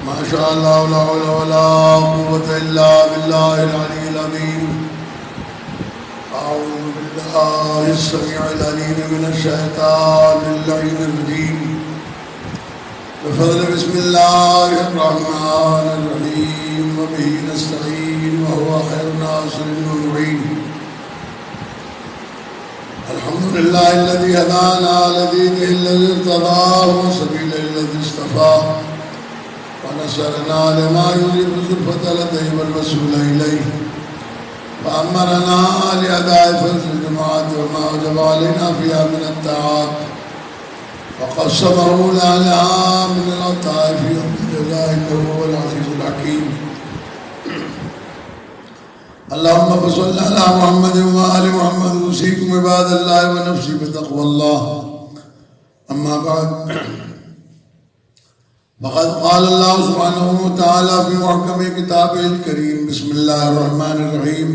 ما شاء الله لا حول ولا قوة إلا بالله العلي العظيم. أعوذ بالله السميع العليم من الشيطان اللعين الرجيم. بفضل بسم الله الرحمن الرحيم وبه نستعين وهو خير ناصر ومعين. الحمد لله الذي هدانا لدينه الذي ارتضاه وسبيله الذي اصطفاه ونصرنا لما يريد زلفة لديه والوصول إليه فأمرنا لأداء فرض الجماعة وما وجب علينا فيها من الطاعات وقسمه لنا من اللطائف وبالجزاء إنه هو العزيز الحكيم. اللهم صل على محمد وآل محمد أوصيكم عباد الله ونفسي بتقوى الله. أما بعد فقد قال الله سبحانه وتعالى في محكم كتابه الكريم بسم الله الرحمن الرحيم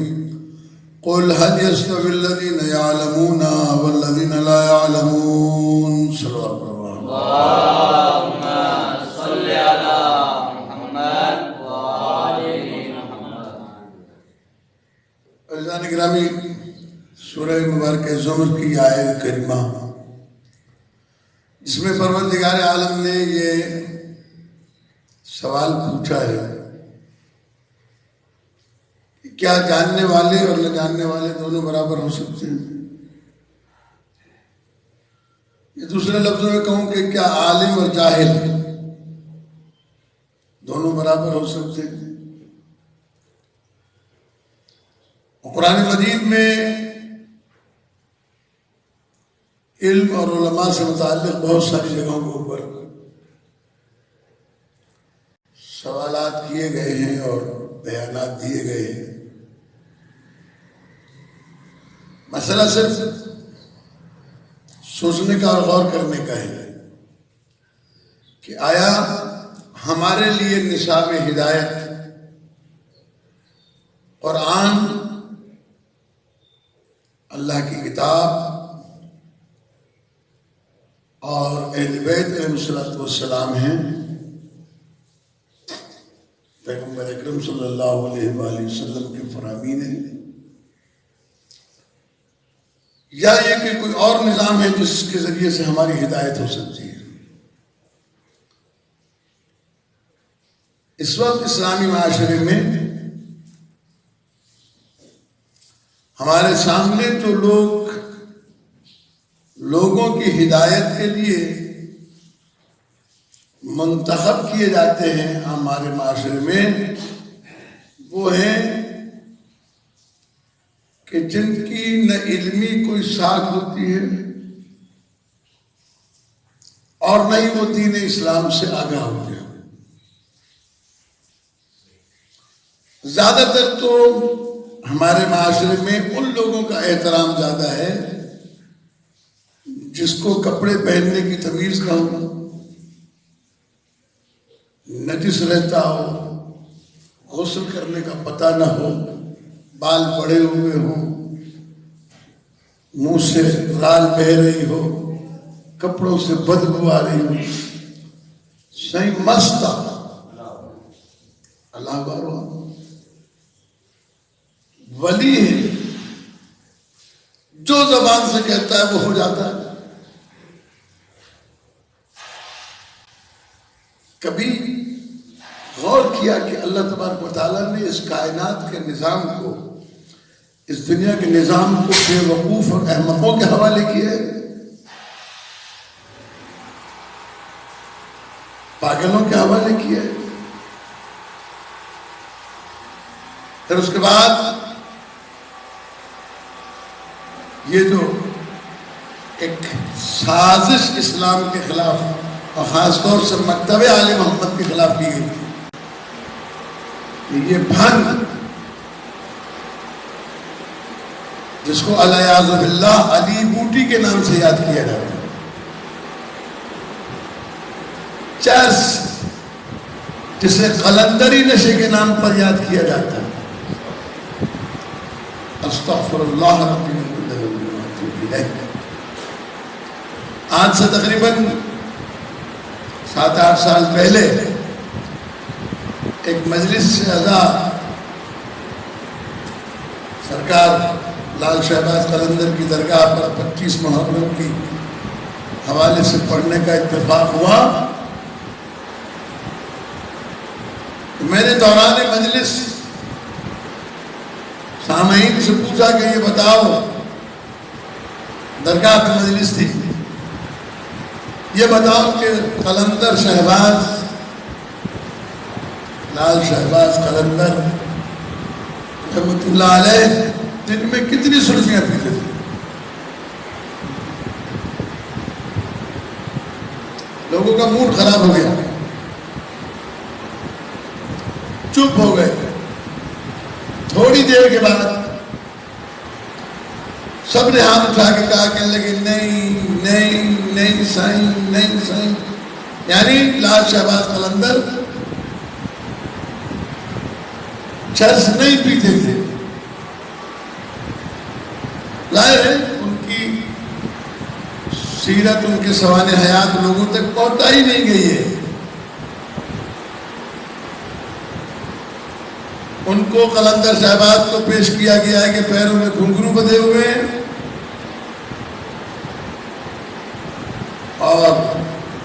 قل هل يستوي الذين يعلمون والذين لا يعلمون. صلى الله اللهم صل على محمد وآل محمد. عزیزان گرامی، سورہ مبارکہ زمر کی آیت کریمہ جس میں پروردگار عالم نے یہ سوال پوچھا ہے کہ کیا جاننے والے اور نہ جاننے والے دونوں برابر ہو سکتے ہیں؟ یہ دوسرے لفظوں میں کہوں کہ کیا عالم اور جاہل دونوں برابر ہو سکتے ہیں؟ قرآن مجید میں علم اور علماء سے متعلق بہت ساری جگہوں کے اوپر سوالات کیے گئے ہیں اور بیانات دیے گئے ہیں. مسئلہ صرف سوچنے کا اور غور کرنے کا ہے کہ آیا ہمارے لیے نصاب ہدایت قرآن اللہ کی کتاب اور اہل بیت علیہ السلام ہیں، پیغمبر اکرم صلی اللہ علیہ وآلہ وسلم کے فرامین ہیں، یا یہ کہ کوئی اور نظام ہے جس کے ذریعے سے ہماری ہدایت ہو سکتی ہے؟ اس وقت اسلامی معاشرے میں ہمارے سامنے جو لوگوں کی ہدایت کے لیے منتخب کیے جاتے ہیں ہمارے معاشرے میں، وہ ہیں کہ جن کی نہ علمی کوئی ساکھ ہوتی ہے اور نہ ہی وہ دین اسلام سے آگاہ ہوتے ہیں. زیادہ تر تو ہمارے معاشرے میں ان لوگوں کا احترام زیادہ ہے جس کو کپڑے پہننے کی تمیز نہ ہو، نجس رہتا ہو، غسل کرنے کا پتہ نہ ہو، بال پڑے ہوئے ہوں، منہ سے رال بہہ رہی ہو، کپڑوں سے بدبو آ رہی ہو، صحیح مست اللہ بارو ولی ہے، جو زبان سے کہتا ہے وہ ہو جاتا ہے. کبھی غور کیا کہ اللہ تبارک و تعالیٰ نے اس کائنات کے نظام کو، اس دنیا کے نظام کو بے وقوف اور احمقوں کے حوالے کیا ہے، پاگلوں کے حوالے کیا ہے. پھر اس کے بعد یہ جو ایک سازش اسلام کے خلاف اور خاص طور سے مکتب آل محمد کے خلاف کی گئی، یہ بھنگ جس کو الیاذ باللہ علی بوٹی کے نام سے یاد کیا جاتا ہے، چرس جسے قلندری نشے کے نام پر یاد کیا جاتا ہے، استغفر اللہ ربی من کل ذنب واتوب الیہ. آج سے تقریباً 7-8 سال پہلے ایک مجلس سے آزاد سرکار لال شہباز قلندر کی درگاہ پر 25 محرم کی حوالے سے پڑھنے کا اتفاق ہوا، تو میں نے دوران مجلس سامعین سے پوچھا کہ یہ بتاؤ، درگاہ پہ مجلس تھی، یہ بتاؤ کہ قلندر شہباز، لال شہباز قلندر رحمۃ اللہ علیہ دن میں کتنی سرخیاں پیتے تھے؟ لوگوں کا موڈ خراب ہو گیا، چپ ہو گئے۔ تھوڑی دیر کے بعد سب نے ہاتھ اٹھا کے کہا، کہنے لگے نہیں نہیں نہیں سائیں، نہیں سائیں، یعنی لال شہباز قلندر چرس نہیں پیتے تھے۔ ظاہر ہے ان کی سیرت، ان کے سوانح حیات لوگوں تک پہنچا ہی نہیں گئی ہے۔ ان کو قلندر شہباز کو پیش کیا گیا ہے کہ پیروں میں گھنگرو بدھے ہوئے ہیں اور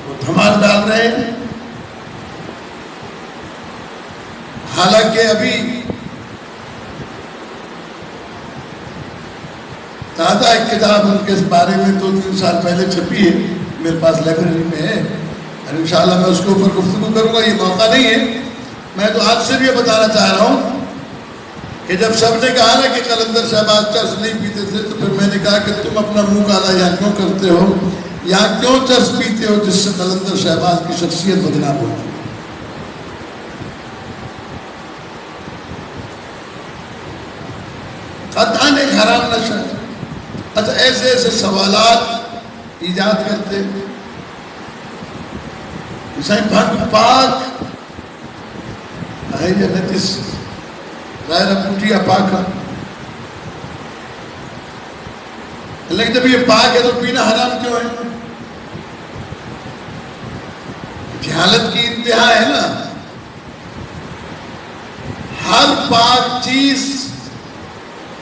وہ دھمال ڈال رہے ہیں، حالانکہ ابھی تازہ ایک کتاب ان کے بارے میں 2-3 سال پہلے چھپی ہے، میرے پاس لائبریری میں ہے، اور انشاءاللہ میں اس کے اوپر گفتگو کروں گا، یہ موقع نہیں ہے۔ میں تو آج سے بھی یہ بتانا چاہ رہا ہوں کہ جب سب نے کہا نا کہ قلندر شہباز چرس نہیں پیتے تھے، تو پھر میں نے کہا کہ تم اپنا منہ کالا یہاں کیوں کرتے ہو، یہاں کیوں چرس پیتے ہو جس سے قلندر شہباز کی شخصیت بدنام ہوتی ہے؟ قطعاً ایک حرام نشہ ہے۔ اچھا، ایسے ایسے سوالات ایجاد کرتے، بھنگ پاک ہے یا نجس؟ ظاہر پوٹیا پاک ہے، لیکن جب یہ پاک ہے تو پینا حرام کیوں ہے؟ جہالت کی انتہا ہے نا۔ ہر پاک چیز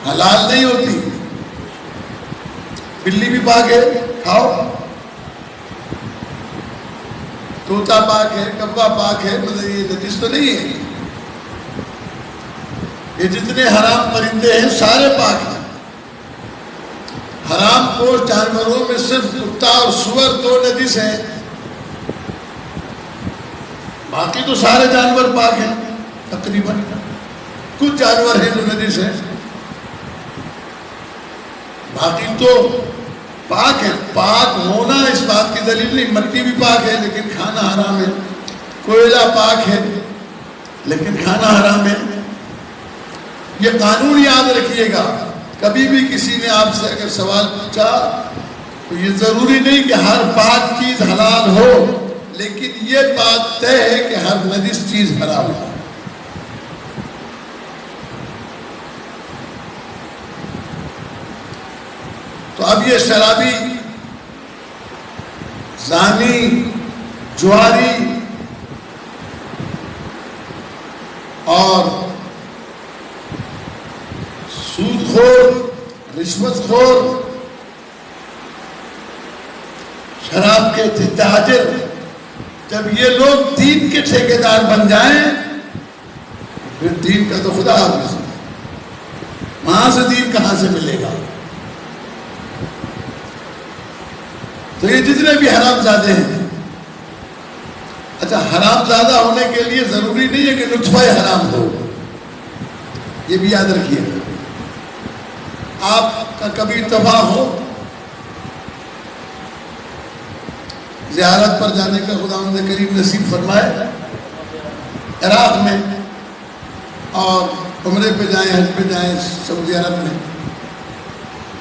حلال نہیں ہوتی۔ بلی بھی پاک ہے، کھاؤ۔ طوطا پاک ہے، کبا پاک ہے، مطلب یہ نجس تو نہیں ہے۔ یہ جتنے حرام پرندے ہیں سارے پاک ہیں۔ حرام پوش جانوروں میں صرف کتا اور سور 2 نجس ہیں، باقی تو سارے جانور پاک ہیں۔ تقریباً کچھ جانور ہیں جو نجس ہیں، باقی تو پاک ہے۔ پاک ہونا اس بات کی دلیل نہیں، مٹی بھی پاک ہے لیکن کھانا حرام ہے، کوئلہ پاک ہے لیکن کھانا حرام ہے۔ یہ قانون یاد رکھیے گا، کبھی بھی کسی نے آپ سے اگر سوال پوچھا تو یہ ضروری نہیں کہ ہر پاک چیز حلال ہو، لیکن یہ بات طے ہے کہ ہر نجس چیز حرام ہے۔ تو اب یہ شرابی، زانی، جواری اور سود خور، رشوت خور، شراب کے تاجر، جب یہ لوگ دین کے ٹھیکیدار بن جائیں پھر دین کا تو خدا حافظ، وہاں سے دین کہاں سے ملے گا؟ تو یہ جتنے بھی حرام زادے ہیں، اچھا حرام زادہ ہونے کے لیے ضروری نہیں ہے کہ نطفہ حرام ہو، یہ بھی یاد رکھیے۔ آپ کا کبھی اتفاق ہو زیارت پر جانے کا، خداوند کریم نصیب فرمائے، عراق میں، اور عمرے پہ جائیں، حج پہ جائیں، سعودی عرب میں،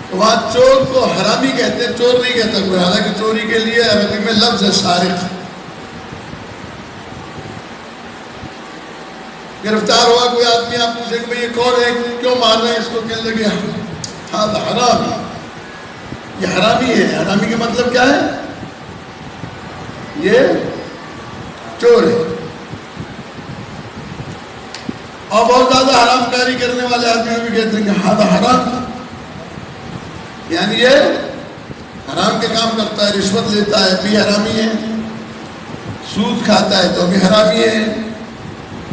تو وہاں چور کو حرامی کہتے ہیں، چور نہیں کہتا کوئی، حالانکہ چوری کے لیے عربی میں لفظ ہے سارق۔ گرفتار ہوا کوئی آدمی، آپ پوچھیں کہ یہ کون ہے، کیوں مار رہے ہیں اس کو، کہنے لگے ہاں حرامی، یہ حرامی ہے۔ حرامی کا مطلب کیا ہے؟ یہ چور ہے۔ اور بہت زیادہ حرام کاری کرنے والے آدمی بھی کہتے ہیں کہ ہاں حرام، یعنی یہ حرام کے کام کرتا ہے، رشوت لیتا ہے بھی حرامی ہے، سود کھاتا ہے تو بھی حرامی ہے،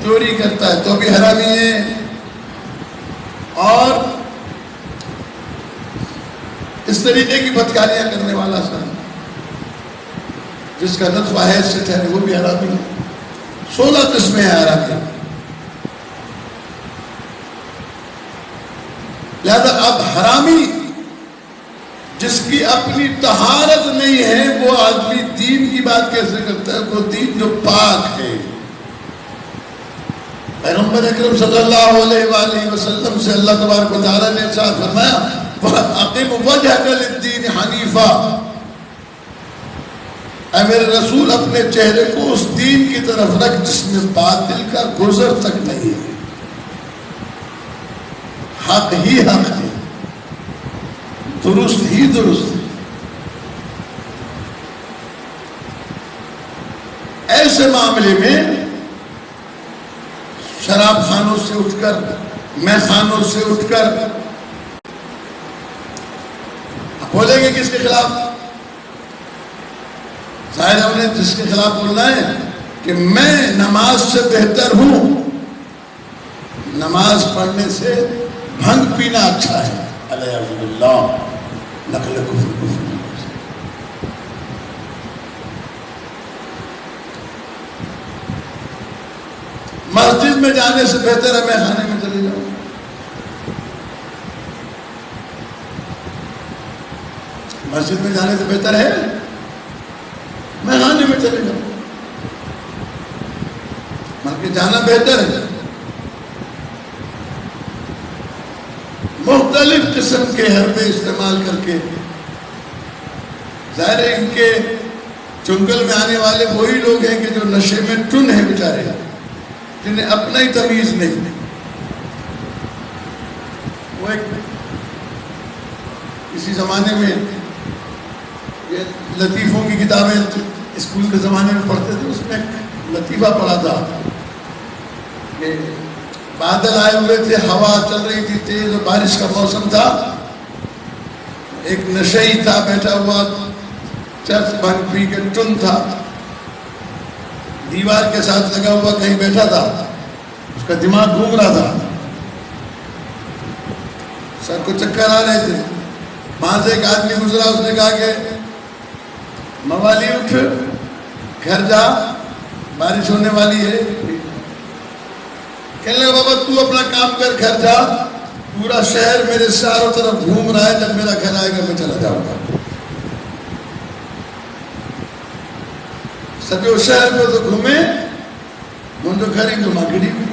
چوری کرتا ہے تو بھی حرامی ہے، اور اس طریقے کی بدکاریاں کرنے والا سن جس کا نطف حیض سے ٹھہرے وہ بھی حرامی ہے۔ 16 قسمیں ہیں حرامی۔ لہذا اب حرامی جس کی اپنی طہارت نہیں ہے وہ آدمی دین کی بات کیسے کرتا ہے؟ وہ دین جو پاک ہے، پیغمبر اکرم صلی اللہ علیہ وآلہ وسلم سے اللہ تبارک و تعالیٰ نے ارشاد فرمایا وَأَقِمْ وَجْهَكَ لِلدِّينِ حَنِيفًا، اے میرے رسول اپنے چہرے کو اس دین کی طرف رکھ جس میں باطل کا گزر تک نہیں ہے، حق ہی حق ہے، درست ہی درست ہے۔ ایسے معاملے میں شراب خانوں سے اٹھ کر، مے خانوں سے اٹھ کر بولیں گے کس کے خلاف؟ ظاہر ہے انہیں جس کے خلاف بولنا ہے کہ میں نماز سے بہتر ہوں، نماز پڑھنے سے بھنگ پینا اچھا ہے، علیہ اللہ نقل کفر۔ مسجد میں جانے سے بہتر ہے میں خانے میں چلے جاؤں، مسجد میں جانے سے بہتر ہے میں خانے میں چلے جاؤں، بلکہ جانا بہتر ہے۔ مختلف قسم کے حربے استعمال کر کے، ظاہر ہے ان کے چنگل میں آنے والے وہی لوگ ہیں کہ جو نشے میں ٹن ہیں بیچارے، جنہیں اپنا ہی تمیز نہیں۔ وہ ایک اسی زمانے میں یہ لطیفوں کی کتابیں اسکول کے زمانے میں پڑھتے تھے، اس میں ایک لطیفہ پڑھا تھا کہ بادل آئے ہوئے تھے، ہوا چل رہی تھی تیز اور بارش کا موسم تھا، ایک نشئی تھا بیٹھا ہوا، چرس بھنگ پی کے ٹن تھا، دیوار کے ساتھ لگا ہوا کہیں بیٹھا تھا، اس کا دماغ گھوم رہا تھا، سر کو چکر آ رہے تھے۔ وہاں سے ایک آدمی گزرا، اس نے کہا کہ موالی اٹھ، گھر جا، بارش ہونے والی ہے۔ کہنے لگا بابا تو اپنا کام کر، گھر جا، پورا شہر میرے چاروں طرف گھوم رہا ہے، جب میرا گھر آئے گا میں چلا جاؤں گا۔ سجو شہر میں تو گھومے، منڈو گھری گھما گڑی ہوئی۔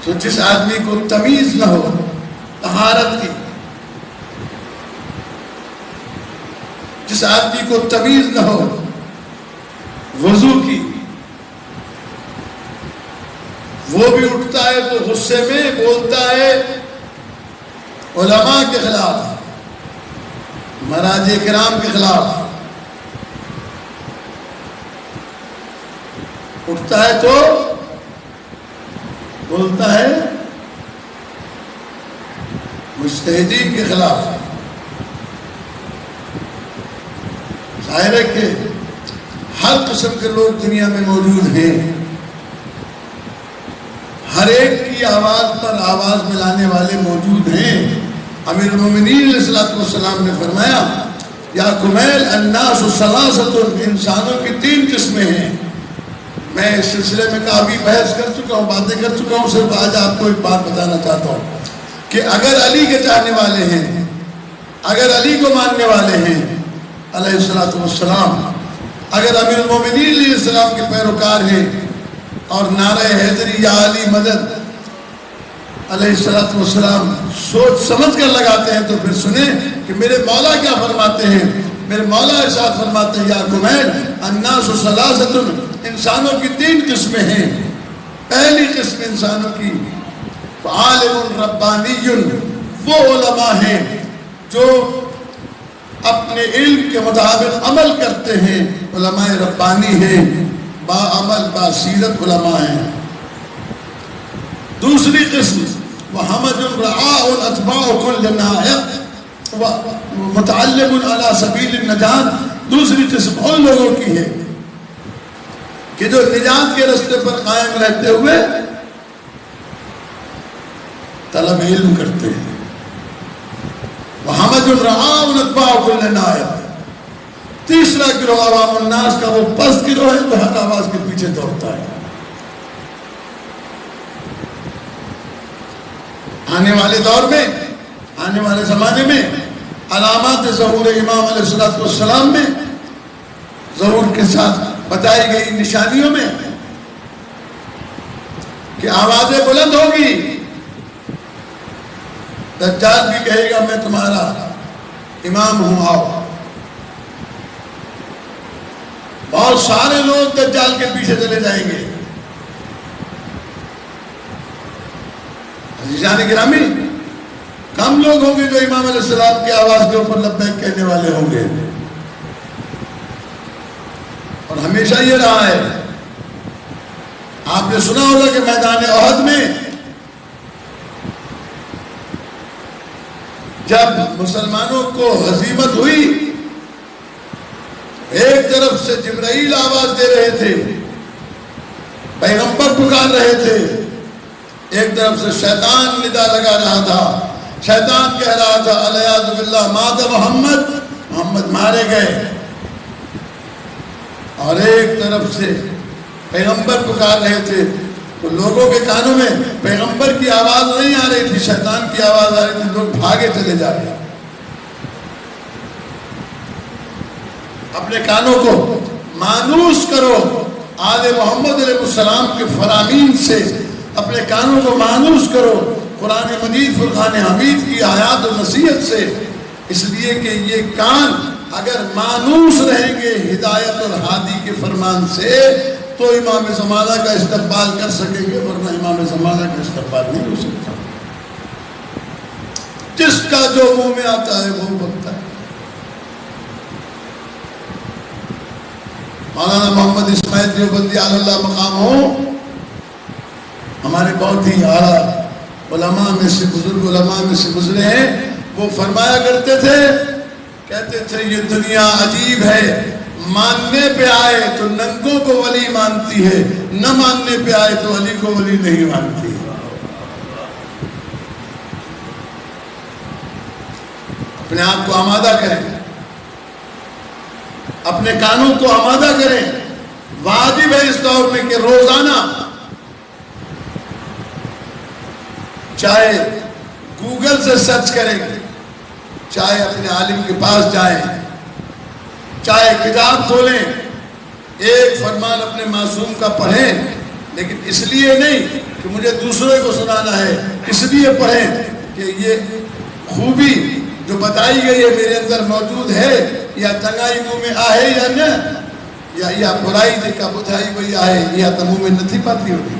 تو جس آدمی کو تمیز نہ ہو طہارت کی، جس آدمی کو تمیز نہ ہو وضو کی، وہ بھی اٹھتا ہے تو غصے میں بولتا ہے علماء کے خلاف، مراجع کرام کے خلاف، اٹھتا ہے تو بولتا ہے مجتہدین کے خلاف۔ ظاہر ہے کہ ہر قسم کے لوگ دنیا میں موجود ہیں، ہر ایک کی آواز پر آواز ملانے والے موجود ہیں۔ امیر المومنین علیہ السلام نے فرمایا یا کمیل الناس ثلاثۃ، انسانوں کی 3 قسمیں ہیں۔ میں اس سلسلے میں کافی بحث کر چکا ہوں، باتیں کر چکا ہوں، صرف آج آپ کو ایک بات بتانا چاہتا ہوں کہ اگر علی کے چاہنے والے ہیں، اگر علی کو ماننے والے ہیں علیہ السلام، اگر امیر المومنین علیہ السلام کے پیروکار ہیں اور نعرہ حیدری یا علی مدد علیہ السلام سوچ سمجھ کر لگاتے ہیں تو پھر سنیں کہ میرے مولا کیا فرماتے ہیں۔ میرے مولا ارشاد فرماتے ہیں یا کمیل الناس ثلاثۃ، انسانوں کی 3 قسمیں ہیں۔ پہلی قسم انسانوں کی عالم ربانی، وہ علماء ہیں جو اپنے علم کے مطابق عمل کرتے ہیں، علماء ربانی ہیں۔ باعمل باسیرت علماء ہیں. دوسری قسم وحمد رعاء اتباع كل نائب متعلم على سبیل النجات. دوسری قسم ان لوگوں کی ہے کہ جو نجات کے راستے پر قائم رہتے ہوئے طلب علم کرتے ہیں. وحمد رعاء اتباع كل نائب. تیسرا گروہ عوام الناس کا وہ پست گروہ ہے جو ہر آواز کے پیچھے دوڑتا ہے. آنے والے دور میں، آنے والے زمانے میں علامات ظہور امام علیہ السلام میں ظہور کے ساتھ بتائی گئی نشانیوں میں کہ آوازیں بلند ہوگی. دجال بھی کہے گا میں تمہارا امام ہوں آؤ. بہت سارے لوگ دجال کے پیچھے چلے جائیں گے. عزیزان گرامی، کم لوگ ہوں گے جو امام علیہ السلام کی آواز کے اوپر لبیک کہنے والے ہوں گے. اور ہمیشہ یہ رہا ہے، آپ نے سنا ہوگا کہ میدان احد میں جب مسلمانوں کو ہزیمت ہوئی، ایک طرف سے جبرائیل آواز دے رہے تھے، پیغمبر پکار رہے تھے، ایک طرف سے شیطان ندا لگا رہا تھا. شیطان کہہ رہا تھا الیاذ باللہ مات محمد، محمد مارے گئے. اور ایک طرف سے پیغمبر پکار رہے تھے. تو لوگوں کے کانوں میں پیغمبر کی آواز نہیں آ رہی تھی، شیطان کی آواز آ رہی تھی. لوگ بھاگے چلے جا رہے. اپنے کانوں کو مانوس کرو آل محمد علیہ السلام کے فرامین سے. اپنے کانوں کو مانوس کرو قرآن مجید فرقان حمید کی آیات و نصیحت سے. اس لیے کہ یہ کان اگر مانوس رہیں گے ہدایت اور ہادی کے فرمان سے تو امام زمانہ کا استقبال کر سکیں گے، ورنہ امام زمانہ کا استقبال نہیں ہو سکتا. جس کا جو منہ میں آتا ہے وہ بکتا ہے. مولانا محمد اسماعیل دیوبندی علی اللہ مقام ہو، ہمارے بہت ہی اعلیٰ علماء میں سے، بزرگ علماء میں سے گزرے ہیں. وہ فرمایا کرتے تھے، کہتے تھے یہ دنیا عجیب ہے، ماننے پہ آئے تو ننگوں کو ولی مانتی ہے، نہ ماننے پہ آئے تو علی کو ولی نہیں مانتی. اپنے آپ کو آمادہ کریں، اپنے کانوں کو آمادہ کریں. واجب ہے اس دور میں کہ روزانہ چاہے گوگل سے سرچ کریں، چاہے اپنے عالم کے پاس جائیں، چاہے کتاب کھولیں، ایک فرمان اپنے معصوم کا پڑھیں. لیکن اس لیے نہیں کہ مجھے دوسرے کو سنانا ہے، اس لیے پڑھیں کہ یہ خوبی جو بتائی گئی ہے میرے اندر موجود ہے، یا تنگائی منہ میں آئے یا نہ، یا برائی دیکھا بتائی ہوئی آئے یا تو منہ میں نتھی پاتی ہوگی.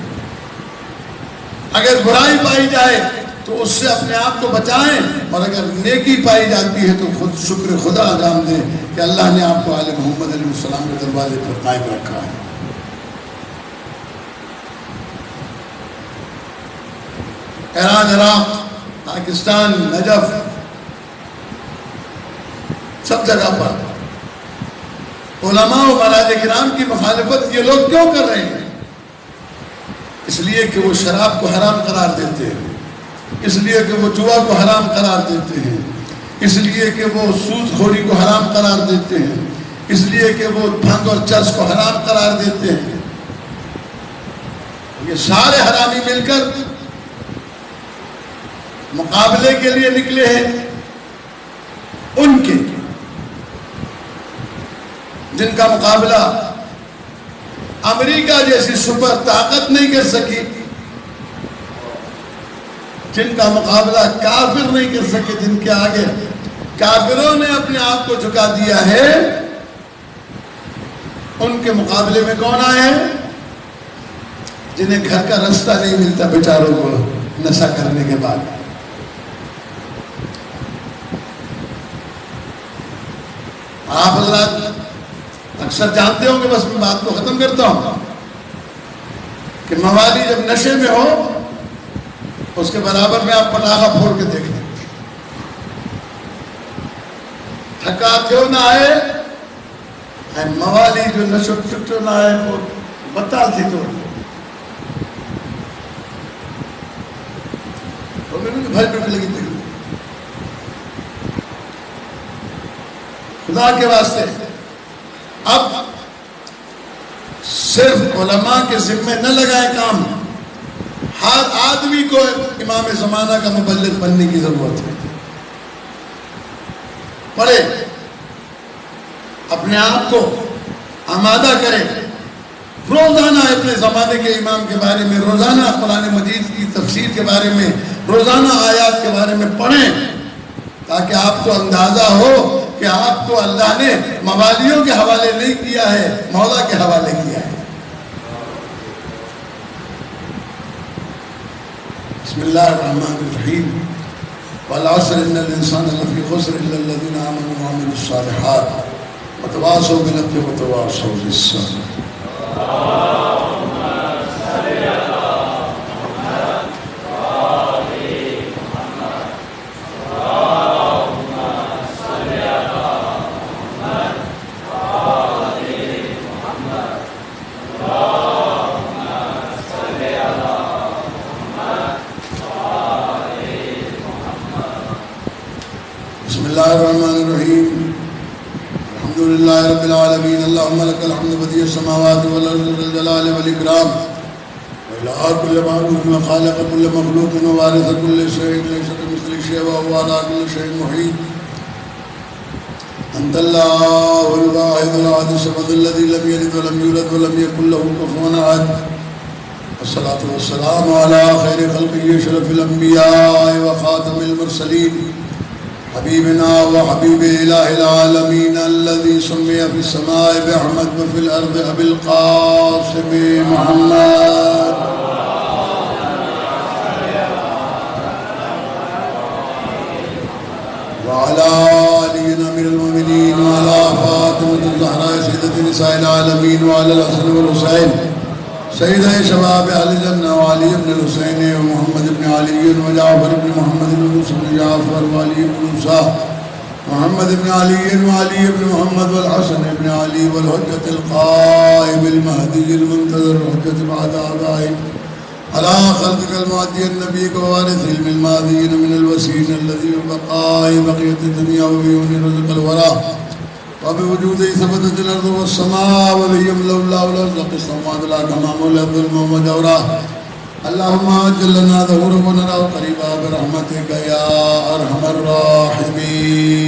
اگر برائی پائی جائے تو اس سے اپنے آپ کو بچائیں، اور اگر نیکی پائی جاتی ہے تو خود شکر خدا انجام دیں کہ اللہ نے آپ کو آل محمد علیہ السلام کے دروازے پر قائم رکھا ہے. ایران، عراق، پاکستان، نجف، سب جگہ پر علماء و مراج کرام کی مخالفت یہ لوگ کیوں کر رہے ہیں؟ اس لیے کہ وہ شراب کو حرام قرار دیتے ہیں، اس لیے کہ وہ جوا کو حرام قرار دیتے ہیں، اس لیے کہ وہ سود خوری کو حرام قرار دیتے ہیں، اس لیے کہ وہ بھنگ اور چرس کو حرام قرار دیتے ہیں. یہ سارے حرامی مل کر مقابلے کے لیے نکلے ہیں ان کے، جن کا مقابلہ امریکہ جیسی سپر طاقت نہیں کر سکی، جن کا مقابلہ کافر نہیں کر سکے، جن کے آگے کافروں نے اپنے آپ کو جھکا دیا ہے. ان کے مقابلے میں کون آئے ہیں؟ جنہیں گھر کا راستہ نہیں ملتا بیچاروں کو نشہ کرنے کے بعد. آپ حضرات اکثر جانتے ہوں کہ بس میں بات کو ختم کرتا ہوں کہ موالی جب نشے میں ہو اس کے برابر میں آپ پٹاخہ پھوڑ کے دیکھ لیں، تھکا کیوں نہ آئے موالی جو نشو چٹو نہ آئے وہ بتا تھی تو بھائی ٹوٹ لگی تھی۔ خدا کے واسطے اب صرف علماء کے ذمے نہ لگائیں کام، ہر آدمی کو امام زمانہ کا مبلغ بننے کی ضرورت ہے۔ پڑھے، اپنے آپ کو آمادہ کرے، روزانہ اپنے زمانے کے امام کے بارے میں، روزانہ قرآن مجید کی تفسیر کے بارے میں، روزانہ آیات کے بارے میں پڑھیں، تاکہ آپ کو اندازہ ہو کہ آپ کو اللہ نے موالیوں کے حوالے نہیں کیا ہے، مولا کے حوالے کیا ہے۔ بسم اللہ الرحمن الرحیم، والعصر ان الانسان لفی خسر الا الذین آمنوا وعملوا الصالحات وتواصوا بالحق وتواصوا بالصبر۔ بسم اللہ الرحمن الرحیم، الحمد للہ رب العالمین، اللہم لک الحمد بدیع السماوات والارض ذو الجلال والاکرام، وإلہ کل معبود وخالق کل مخلوق ووارث کل شیء لیس کمثلہ شیء وہو علی کل شیء محیط۔ انت اللہ الواحد الاحد الصمد الذی لم یلد ولم یولد ولم یکن لہ کفوا احد، والصلاة والسلام علی خیر خلقہ اشرف الانبیاء وخاتم المرسلین، حبیبنا و حبیب الہ العالمین الذي سمی فی السماء بأحمد وفی الارض ابی القاسم محمد، وعلى علی امیر المؤمنین، وعلى فاطمة الزہراء سیدۃ نساء العالمین، وعلى الحسن والحسین سید شباب اہل جنہ، وعلی ابن الحسین ومحمد ابن علی وجعفر ابن محمد ابن موسیٰ ابن جعفر وعلی ابن موسیٰ محمد ابن علی وعلی ابن محمد والحسن ابن علی والحجة القائم المہدی المنتظر حجة بعد آبائی علی خلقك المعدی النبی ووارث علم الماضین من الوسین الذي بقاء بقیت الدنیا وبیون رزق الورا وبوجوده ثبتت الارض والسماء وبهم لولا الارض قسمت لا تمام الظلم ومجورا، اللهم اجل لنا ظهوره ونراه قريبا برحمتك يا ارحم الراحمين۔